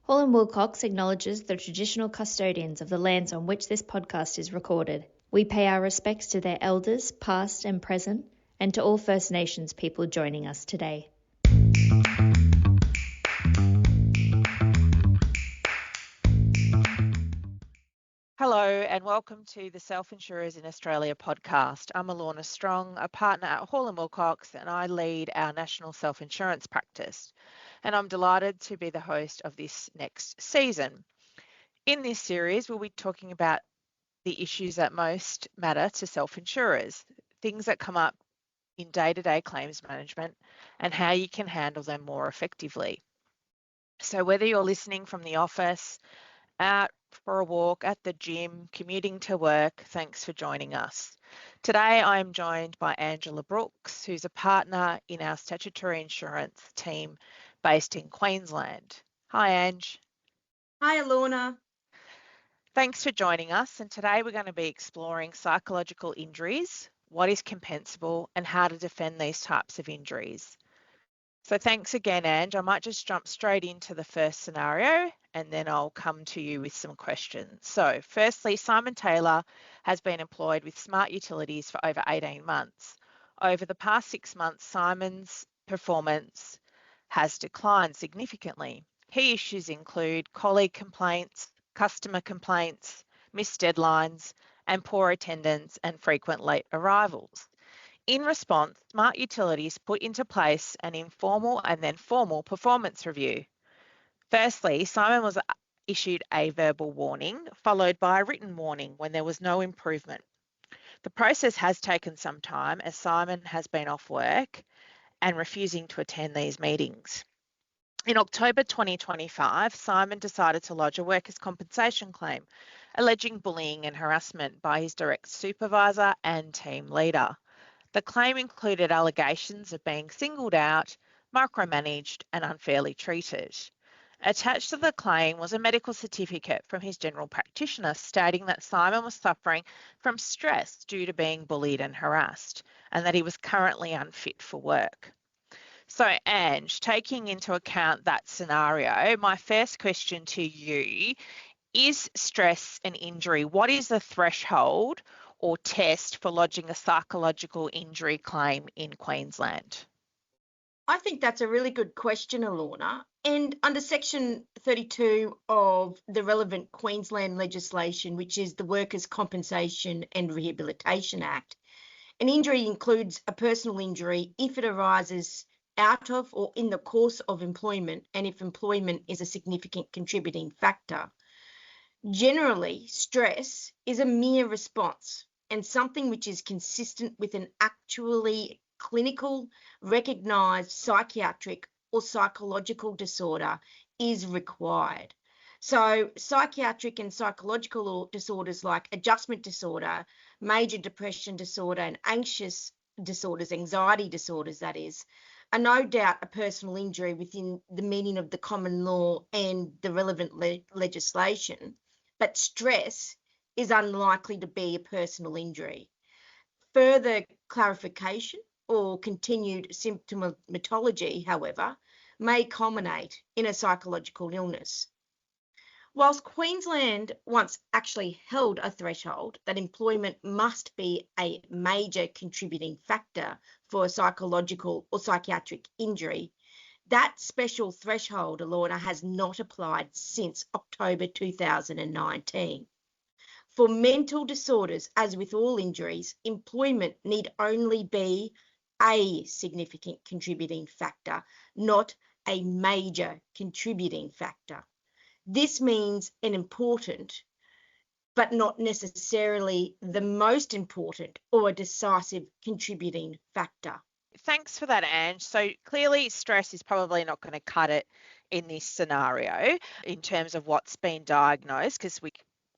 Hall & Wilcox acknowledges the traditional custodians of the lands on which this podcast is recorded. We pay our respects to their elders, past and present, and to all First Nations people joining us today. Hello and welcome to the Self-insurers in Australia podcast. I'm Alorna Strong, a partner at Hall & Wilcox, and I lead our national self-insurance practice. And I'm delighted to be the host of this next season. In this series, we'll be talking about the issues that most matter to self-insurers, things that come up in day-to-day claims management and how you can handle them more effectively. So whether you're listening from the office, out for a walk, at the gym, commuting to work, thanks for joining us. Today I'm joined by Angela Brooks, who's a partner in our statutory insurance team based in Queensland. Hi, Ange. Hi, Alorna. Thanks for joining us, and today we're going to be exploring psychological injuries, what is compensable, and how to defend these types of injuries. So thanks again, Ange. I might just jump straight into the first scenario and then I'll come to you with some questions. So firstly, Simon Taylor has been employed with Smart Utilities for over 18 months. Over the past 6 months, Simon's performance has declined significantly. Key issues include colleague complaints, customer complaints, missed deadlines, and poor attendance and frequent late arrivals. In response, Smart Utilities put into place an informal and then formal performance review. Firstly, Simon was issued a verbal warning, followed by a written warning when there was no improvement. The process has taken some time as Simon has been off work and refusing to attend these meetings. In October 2025, Simon decided to lodge a workers' compensation claim, alleging bullying and harassment by his direct supervisor and team leader. The claim included allegations of being singled out, micromanaged, and unfairly treated. Attached to the claim was a medical certificate from his general practitioner stating that Simon was suffering from stress due to being bullied and harassed, and that he was currently unfit for work. So, Ange, taking into account that scenario, my first question to you is stress an injury? What is the threshold or test for lodging a psychological injury claim in Queensland? I think that's a really good question, Alorna. And under Section 32 of the relevant Queensland legislation, which is the Workers' Compensation and Rehabilitation Act, an injury includes a personal injury if it arises out of or in the course of employment and if employment is a significant contributing factor. Generally, stress is a mere response and something which is consistent with an actually clinical, recognised psychiatric or psychological disorder is required. So psychiatric and psychological disorders like adjustment disorder, major depression disorder, and anxious disorders, anxiety disorders that is, are no doubt a personal injury within the meaning of the common law and the relevant legislation, but stress is unlikely to be a personal injury. Further clarification or continued symptomatology, however, may culminate in a psychological illness. Whilst Queensland once actually held a threshold that employment must be a major contributing factor for a psychological or psychiatric injury, that special threshold, Alorna, has not applied since October 2019. For mental disorders, as with all injuries, employment need only be a significant contributing factor, not a major contributing factor. This means an important, but not necessarily the most important or a decisive contributing factor. Thanks for that, Ange. So clearly stress is probably not going to cut it in this scenario in terms of what's been diagnosed, because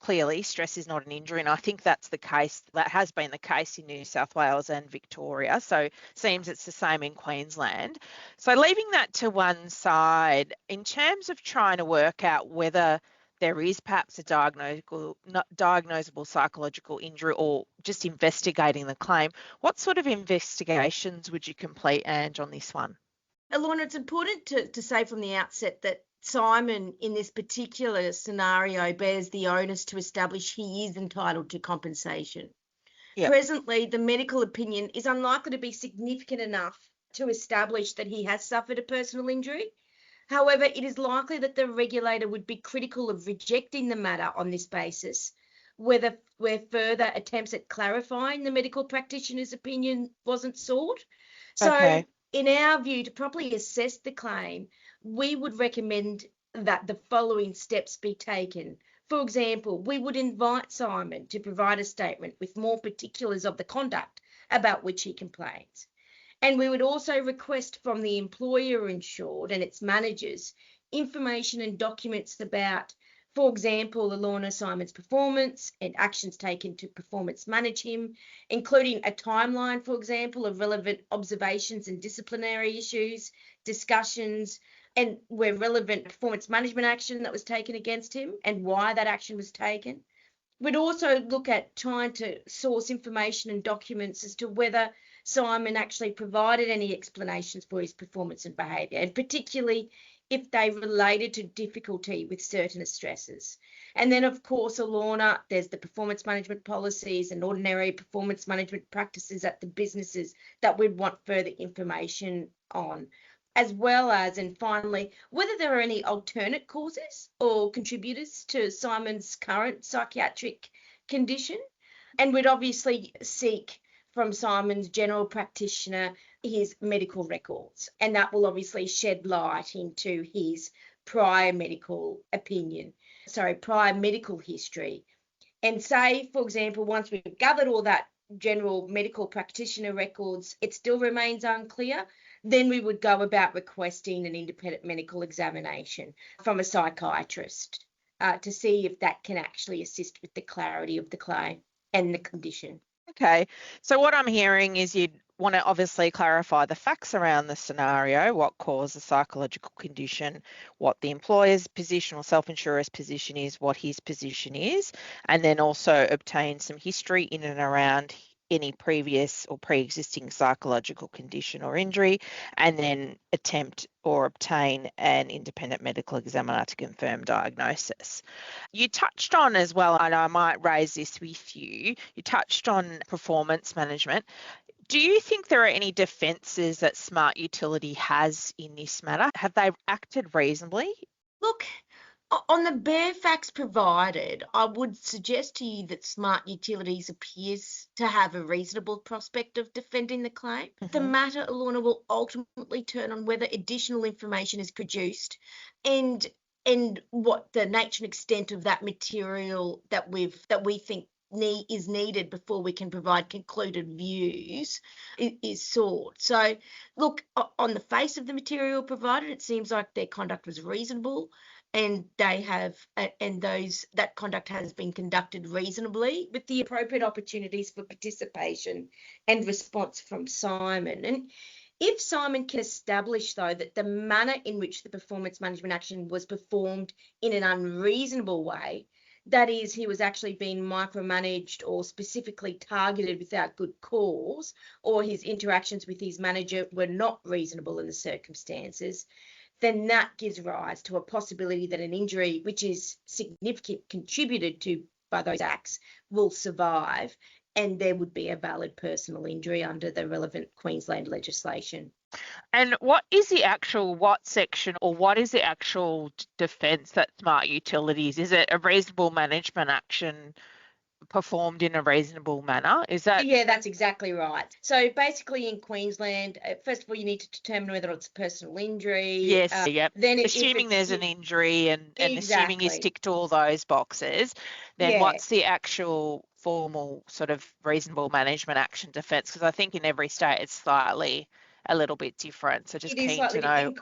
clearly stress is not an injury, and I think that's the case, that has been the case in New South Wales and Victoria, so it seems it's the same in Queensland. So leaving that to one side, in terms of trying to work out whether there is perhaps a diagnosable psychological injury or just investigating the claim, what sort of investigations would you complete, Ange, on this one? Alorna, it's important to say from the outset that Simon, in this particular scenario, bears the onus to establish he is entitled to compensation. Yep. Presently, the medical opinion is unlikely to be significant enough to establish that he has suffered a personal injury. However, it is likely that the regulator would be critical of rejecting the matter on this basis, where further attempts at clarifying the medical practitioner's opinion wasn't sought. So, Okay. in our view, to properly assess the claim, we would recommend that the following steps be taken. For example, we would invite Simon to provide a statement with more particulars of the conduct about which he complains. And we would also request from the employer insured and its managers information and documents about, for example, Alorna Simon's performance and actions taken to performance manage him, including a timeline, for example, of relevant observations and disciplinary issues, discussions, and where relevant performance management action that was taken against him and why that action was taken. We'd also look at trying to source information and documents as to whether Simon actually provided any explanations for his performance and behaviour, and particularly if they related to difficulty with certain stresses. And then, of course, Alorna, there's the performance management policies and ordinary performance management practices at the businesses that we'd want further information on, as well as, and finally, whether there are any alternate causes or contributors to Simon's current psychiatric condition. And we'd obviously seek from Simon's general practitioner his medical records, and that will obviously shed light into his prior medical history. And say, for example, once we've gathered all that general medical practitioner records, it still remains unclear, then we would go about requesting an independent medical examination from a psychiatrist to see if that can actually assist with the clarity of the claim and the condition. Okay, so what I'm hearing is you'd want to obviously clarify the facts around the scenario, what caused the psychological condition, what the employer's position or self-insurer's position is, what his position is, and then also obtain some history in and around any previous or pre-existing psychological condition or injury, and then attempt or obtain an independent medical examiner to confirm diagnosis. You touched on as well, and I might raise this with you, you touched on performance management. Do you think there are any defences that Smart Utility has in this matter? Have they acted reasonably? Look, on the bare facts provided, I would suggest to you that Smart Utilities appears to have a reasonable prospect of defending the claim. The matter, Alorna, will ultimately turn on whether additional information is produced and what the nature and extent of that material that we think is needed before we can provide concluded views is sought. So, look, on the face of the material provided, it seems like their conduct was reasonable, and that conduct has been conducted reasonably with the appropriate opportunities for participation and response from Simon. And if Simon can establish, though, that the manner in which the performance management action was performed in an unreasonable way, that is, he was actually being micromanaged or specifically targeted without good cause, or his interactions with his manager were not reasonable in the circumstances, then that gives rise to a possibility that an injury which is significantly contributed to by those acts will survive, and there would be a valid personal injury under the relevant Queensland legislation. And what is the actual defence that Smart Utilities? Is it a reasonable management action performed in a reasonable manner? Is that? Yeah, that's exactly right. So basically in Queensland, first of all, you need to determine whether it's a personal injury. Yes, yep. Then assuming there's an injury and assuming you ticked all those boxes, then what's the actual formal sort of reasonable management action defence? Because I think in every state it's slightly a little bit different. So just keen to know.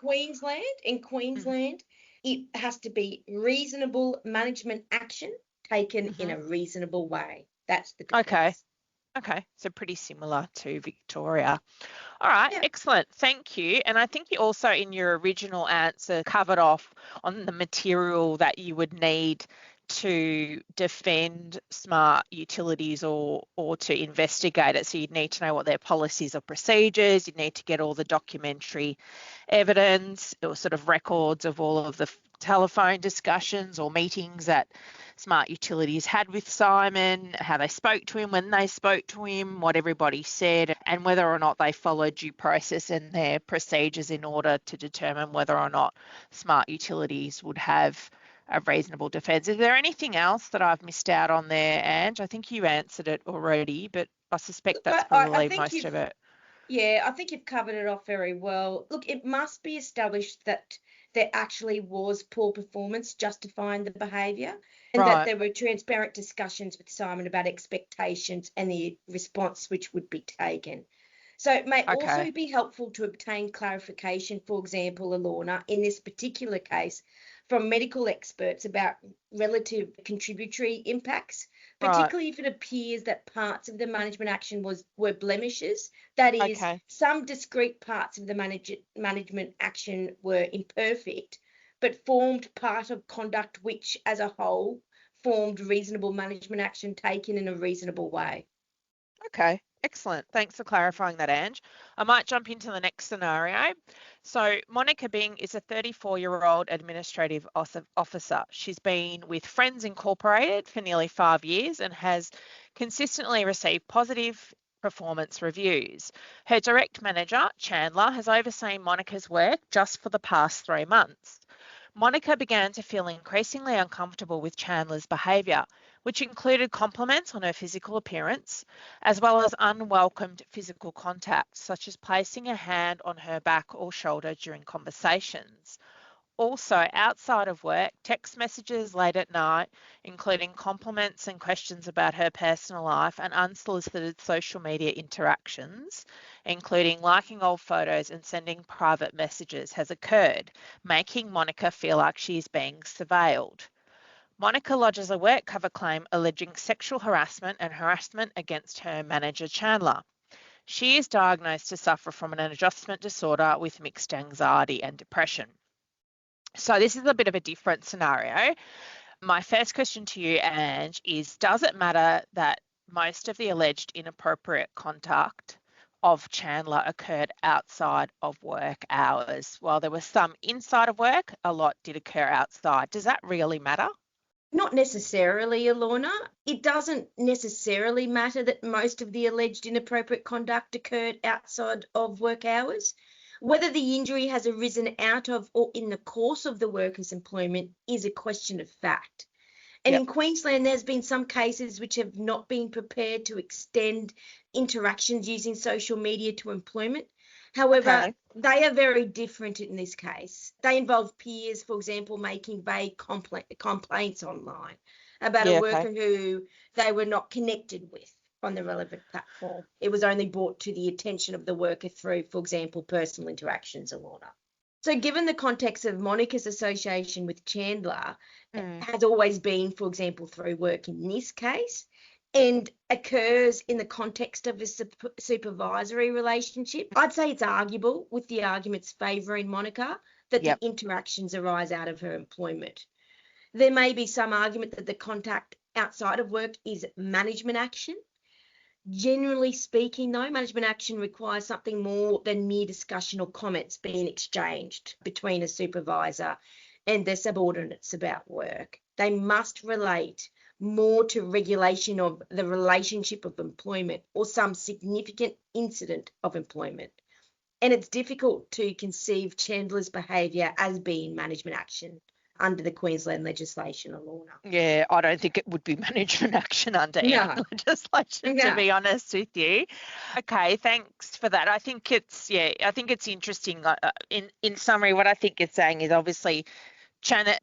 In Queensland, it has to be reasonable management action taken in a reasonable way. That's the defence. Okay, so pretty similar to Victoria. All right, excellent. Thank you. And I think you also in your original answer covered off on the material that you would need to defend Smart Utilities or to investigate it. So you'd need to know what their policies or procedures, you'd need to get all the documentary evidence or sort of records of all of the telephone discussions or meetings that Smart Utilities had with Simon, how they spoke to him, when they spoke to him, what everybody said, and whether or not they followed due process and their procedures in order to determine whether or not Smart Utilities would have a reasonable defence. Is there anything else that I've missed out on there, Ange? I think you answered it already, but I suspect that's probably most of it. Yeah, I think you've covered it off very well. Look, it must be established that there actually was poor performance justifying the behaviour, and that there were transparent discussions with Simon about expectations and the response which would be taken. So it may also be helpful to obtain clarification, for example, Alorna, in this particular case, from medical experts about relative contributory impacts, particularly if it appears that parts of the management action were blemishes. That is, some discrete parts of the management action were imperfect, but formed part of conduct which, as a whole, formed reasonable management action taken in a reasonable way. Okay, excellent. Thanks for clarifying that, Ange. I might jump into the next scenario. So Monica Bing is a 34-year-old administrative officer. She's been with Friends Incorporated for nearly 5 years and has consistently received positive performance reviews. Her direct manager, Chandler, has overseen Monica's work just for the past 3 months. Monica began to feel increasingly uncomfortable with Chandler's behaviour, which included compliments on her physical appearance, as well as unwelcomed physical contact, such as placing a hand on her back or shoulder during conversations. Also, outside of work, text messages late at night, including compliments and questions about her personal life, and unsolicited social media interactions, including liking old photos and sending private messages, has occurred, making Monica feel like she is being surveilled. Monica lodges a work cover claim alleging sexual harassment and harassment against her manager, Chandler. She is diagnosed to suffer from an adjustment disorder with mixed anxiety and depression. So this is a bit of a different scenario. My first question to you, Ange, is does it matter that most of the alleged inappropriate conduct of Chandler occurred outside of work hours? While there was some inside of work, a lot did occur outside. Does that really matter? Not necessarily, Alorna. It doesn't necessarily matter that most of the alleged inappropriate conduct occurred outside of work hours. Whether the injury has arisen out of or in the course of the worker's employment is a question of fact. And in Queensland, there's been some cases which have not been prepared to extend interactions using social media to employment. However, they are very different in this case. They involve peers, for example, making vague complaints online about a worker who they were not connected with on the relevant platform. It was only brought to the attention of the worker through, for example, personal interactions, Alorna. So given the context of Monica's association with Chandler has always been, for example, through work in this case, and occurs in the context of a supervisory relationship, I'd say it's arguable, with the arguments favouring Monica, that the interactions arise out of her employment. There may be some argument that the contact outside of work is management action. Generally speaking, though, management action requires something more than mere discussion or comments being exchanged between a supervisor and their subordinates about work. They must relate more to regulation of the relationship of employment or some significant incident of employment. And it's difficult to conceive Chandler's behaviour as being management action under the Queensland legislation, Alorna. Yeah, I don't think it would be management action under any legislation, to be honest with you. Okay, thanks for that. I think it's interesting. In summary, what I think it's saying is obviously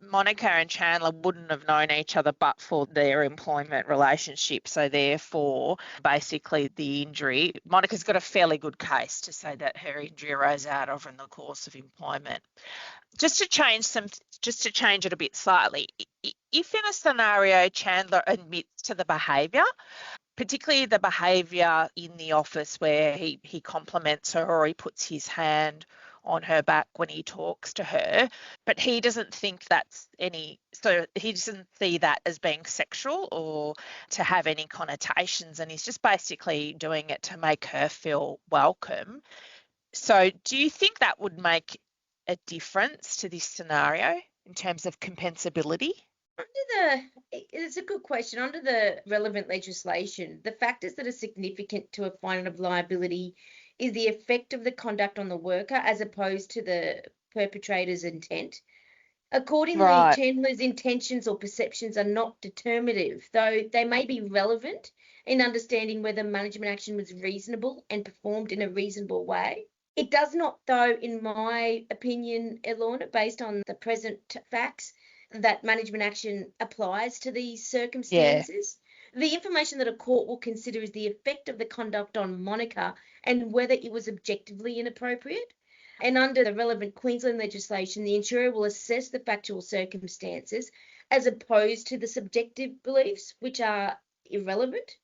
Monica and Chandler wouldn't have known each other but for their employment relationship. So therefore, basically the injury, Monica's got a fairly good case to say that her injury arose out of in the course of employment. Just to change it a bit slightly, if in a scenario Chandler admits to the behaviour, particularly the behaviour in the office where he compliments her or he puts his hand on her back when he talks to her, but he doesn't think so he doesn't see that as being sexual or to have any connotations, and he's just basically doing it to make her feel welcome. So do you think that would make a difference to this scenario? in terms of compensability? It's a good question. Under the relevant legislation, the factors that are significant to a finding of liability is the effect of the conduct on the worker as opposed to the perpetrator's intent. Accordingly, Right. Chandler's intentions or perceptions are not determinative, though they may be relevant in understanding whether management action was reasonable and performed in a reasonable way. It does not, though, in my opinion, Elorna, based on the present facts, that management action applies to these Yeah. circumstances. The information that a court will consider is the effect of the conduct on Monica and whether it was objectively inappropriate. And under the relevant Queensland legislation, the insurer will assess the factual circumstances as opposed to the subjective beliefs, which are irrelevant.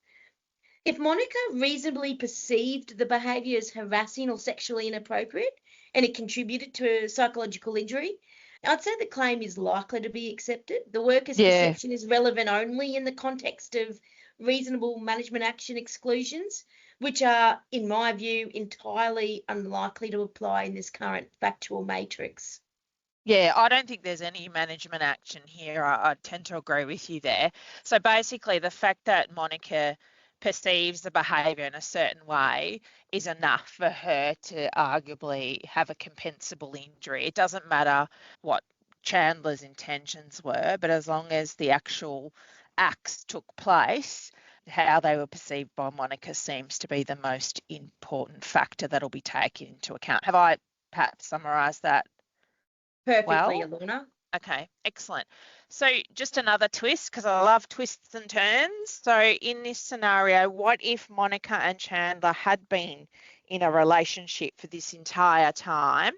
If Monica reasonably perceived the behaviour as harassing or sexually inappropriate and it contributed to a psychological injury, I'd say the claim is likely to be accepted. The worker's Yeah. perception is relevant only in the context of reasonable management action exclusions, which are, in my view, entirely unlikely to apply in this current factual matrix. Yeah, I don't think there's any management action here. I tend to agree with you there. So basically, the fact that Monica perceives the behaviour in a certain way is enough for her to arguably have a compensable injury. It doesn't matter what Chandler's intentions were, but as long as the actual acts took place, how they were perceived by Monica seems to be the most important factor that'll be taken into account. Have I perhaps summarised that Perfectly, well? Aluna. Okay, excellent. So just another twist, because I love twists and turns. So in this scenario, what if Monica and Chandler had been in a relationship for this entire time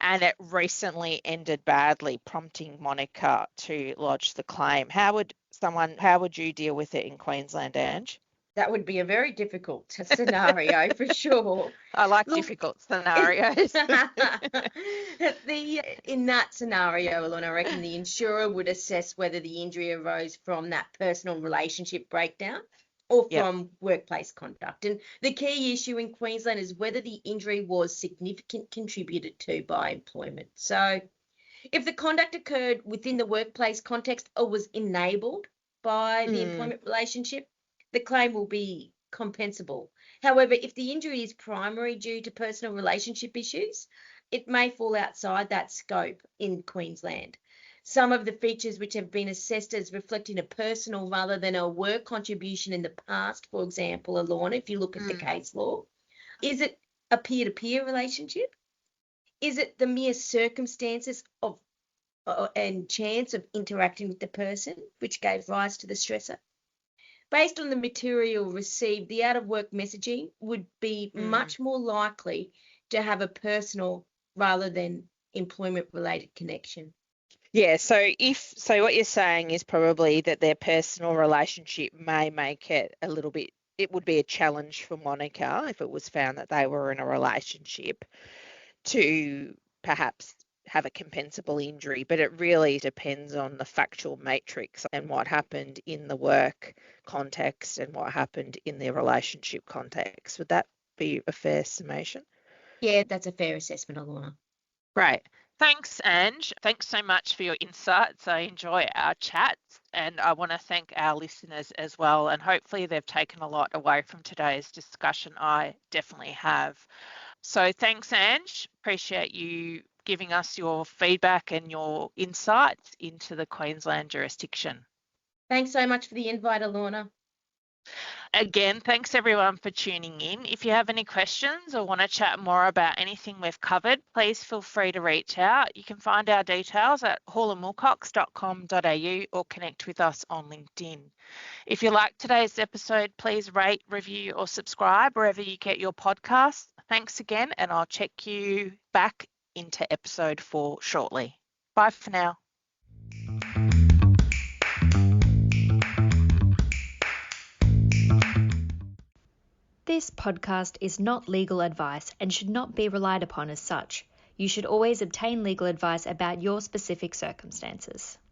and it recently ended badly, prompting Monica to lodge the claim? How would you deal with it in Queensland, Ange? That would be a very difficult scenario for sure. I like Look, difficult scenarios. In that scenario, Alon, I reckon the insurer would assess whether the injury arose from that personal relationship breakdown or Yep. from workplace conduct. And the key issue in Queensland is whether the injury was significantly contributed to by employment. So if the conduct occurred within the workplace context or was enabled by the employment relationship, the claim will be compensable. However, if the injury is primary due to personal relationship issues, it may fall outside that scope in Queensland. Some of the features which have been assessed as reflecting a personal rather than a work contribution in the past, for example, Alorna, if you look at the case law, is it a peer-to-peer relationship? Is it the mere circumstances of and chance of interacting with the person which gave rise to the stressor? Based on the material received, the out-of-work messaging would be much more likely to have a personal rather than employment-related connection. Yeah, so what you're saying is probably that their personal relationship may make it a little bit, it would be a challenge for Monica if it was found that they were in a relationship to perhaps have a compensable injury, but it really depends on the factual matrix and what happened in the work context and what happened in the relationship context. Would that be a fair summation? Yeah, that's a fair assessment, Alana. Great. Thanks, Ange. Thanks so much for your insights. I enjoy our chats and I want to thank our listeners as well. And hopefully they've taken a lot away from today's discussion. I definitely have. So thanks, Ange. Appreciate you giving us your feedback and your insights into the Queensland jurisdiction. Thanks so much for the invite, Alana. Again, thanks everyone for tuning in. If you have any questions or want to chat more about anything we've covered, please feel free to reach out. You can find our details at hallandwilcox.com.au or connect with us on LinkedIn. If you like today's episode, please rate, review or subscribe wherever you get your podcasts. Thanks again, and I'll check you back into episode 4 shortly. Bye for now. This podcast is not legal advice and should not be relied upon as such. You should always obtain legal advice about your specific circumstances.